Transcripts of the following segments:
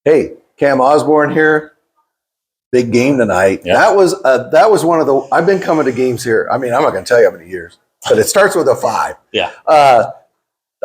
Hey, Kam Osborn here. Big game tonight. Yeah. That was one of the. I've been coming to games here. I mean, I'm not going to tell you how many years, but it starts with a 5. Yeah.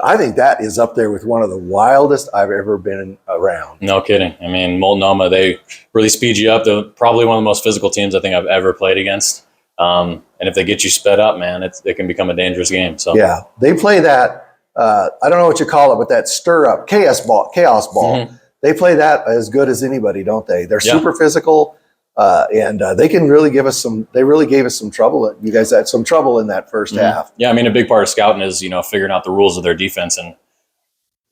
I think that is up there with one of the wildest I've ever been around. No kidding. I mean, Multnomah, they really speed you up. They're probably one of the most physical teams I think I've ever played against. And if they get you sped up, man, it can become a dangerous game. So yeah, they play that. I don't know what you call it, but that stir up chaos ball. Mm-hmm. They play that as good as anybody, don't they? They're Yeah. super physical, and they can really give us some. They really gave us some trouble. You guys had some trouble in that first half. Yeah, I mean, a big part of scouting is, figuring out the rules of their defense. And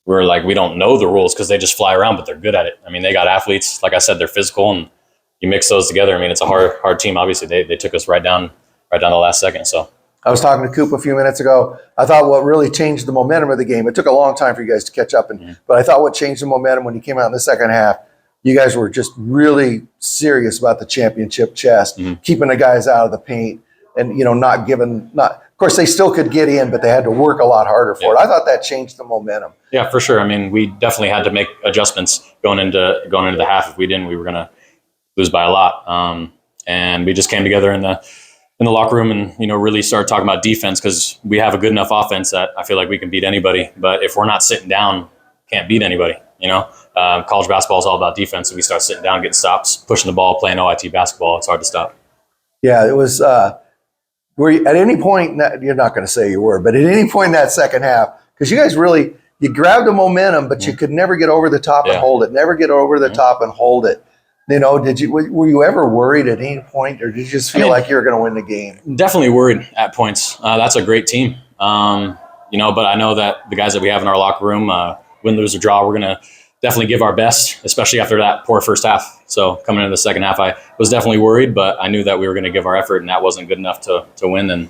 we're like, we don't know the rules because they just fly around, but they're good at it. I mean, they got athletes. Like I said, they're physical, and you mix those together. I mean, it's a hard team. Obviously, they took us right down the last second. So I was talking to Coop a few minutes ago. I thought what really changed the momentum of the game, it took a long time for you guys to catch up, but I thought what changed the momentum when you came out in the second half, you guys were just really serious about the championship chest, keeping the guys out of the paint and, of course, they still could get in, but they had to work a lot harder for it. I thought that changed the momentum. Yeah, for sure. I mean, we definitely had to make adjustments going into the half. If we didn't, we were going to lose by a lot. And we just came together in the locker room and, really started talking about defense because we have a good enough offense that I feel like we can beat anybody. But if we're not sitting down, can't beat anybody, College basketball is all about defense. So we start sitting down, getting stops, pushing the ball, playing OIT basketball. It's hard to stop. Yeah, it was were you, at any point, you're not going to say you were, but at any point in that second half, because you guys really, you grabbed the momentum, but you could never get over the top and hold it, never get over the top and hold it. Were you ever worried at any point, or did you just feel like you were going to win the game? Definitely worried at points. That's a great team, but I know that the guys that we have in our locker room, win, lose, or draw, we're going to definitely give our best, especially after that poor first half. So coming into the second half, I was definitely worried, but I knew that we were going to give our effort, and that wasn't good enough to win, and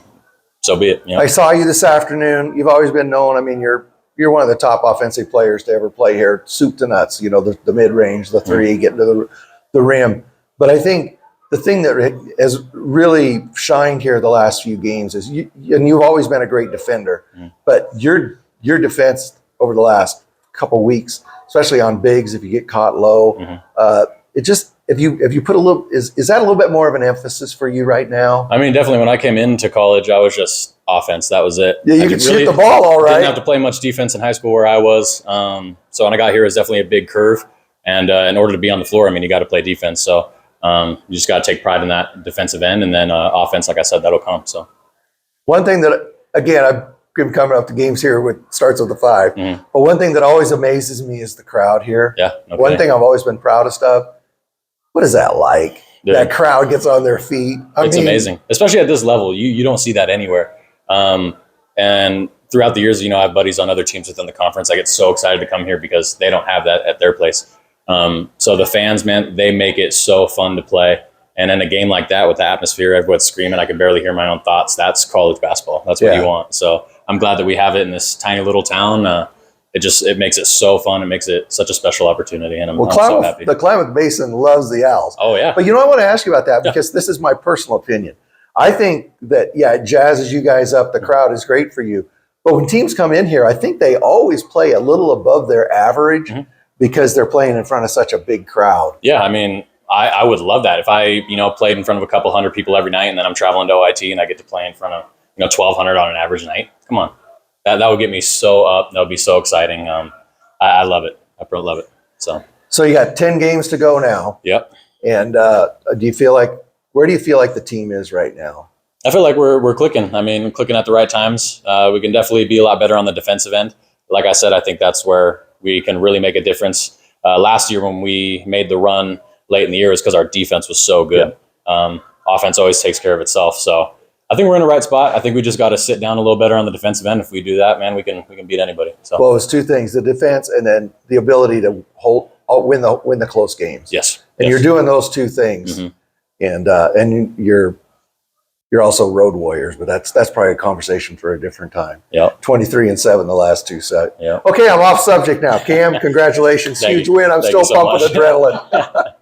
so be it. I saw you this afternoon. You've always been known. I mean, you're one of the top offensive players to ever play here, soup to nuts. The mid-range, the three, getting to the rim. But I think the thing that has really shined here the last few games is and you've always been a great defender, but your defense over the last couple weeks, especially on bigs, if you get caught low, it just if you put a little is that a little bit more of an emphasis for you right now? I mean, definitely. When I came into college, I was just offense. That was it. Yeah, you could shoot the ball all right. Didn't have to play much defense in high school where I was. So when I got here, it was definitely a big curve. And in order to be on the floor, I mean, you got to play defense. So you just got to take pride in that defensive end, and then offense, like I said, that'll come. So one thing that, again, I've been coming up to games here starts with the 5. But one thing that always amazes me is the crowd here. Yeah. Okay. One thing I've always been proudest of. What is that like? Dude, that crowd gets on their feet. It's amazing, especially at this level. You don't see that anywhere. And throughout the years, I have buddies on other teams within the conference. I get so excited to come here because they don't have that at their place. So the fans, man, they make it so fun to play. And in a game like that with the atmosphere, everyone's screaming, I can barely hear my own thoughts. That's college basketball. That's what you want. So I'm glad that we have it in this tiny little town. It makes it so fun. It makes it such a special opportunity. And I'm so happy. The Klamath Basin loves the Owls. Oh, yeah. But I want to ask you about that because this is my personal opinion. I think that, it jazzes you guys up. The crowd is great for you. But when teams come in here, I think they always play a little above their average because they're playing in front of such a big crowd. Yeah, I mean, I would love that. If I, played in front of a couple hundred people every night and then I'm traveling to OIT and I get to play in front of, 1,200 on an average night. Come on. That would get me so up. That would be so exciting. I love it. I really love it. So you got 10 games to go now. Yep. And where do you feel like the team is right now? I feel like we're clicking. I mean, clicking at the right times. We can definitely be a lot better on the defensive end. Like I said, I think that's where we can really make a difference. Last year when we made the run late in the year is because our defense was so good. Offense always takes care of itself. So I think we're in the right spot. I think we just got to sit down a little better on the defensive end. If we do that, man, we can beat anybody. So. Well, it's two things: the defense, and then the ability to win the close games. Yes, and you're doing those two things, and you're also road warriors. But that's probably a conversation for a different time. Yeah, 23-7 the last two sets. Yeah. Okay, I'm off subject now. Kam, congratulations, huge win. I'm still pumping adrenaline.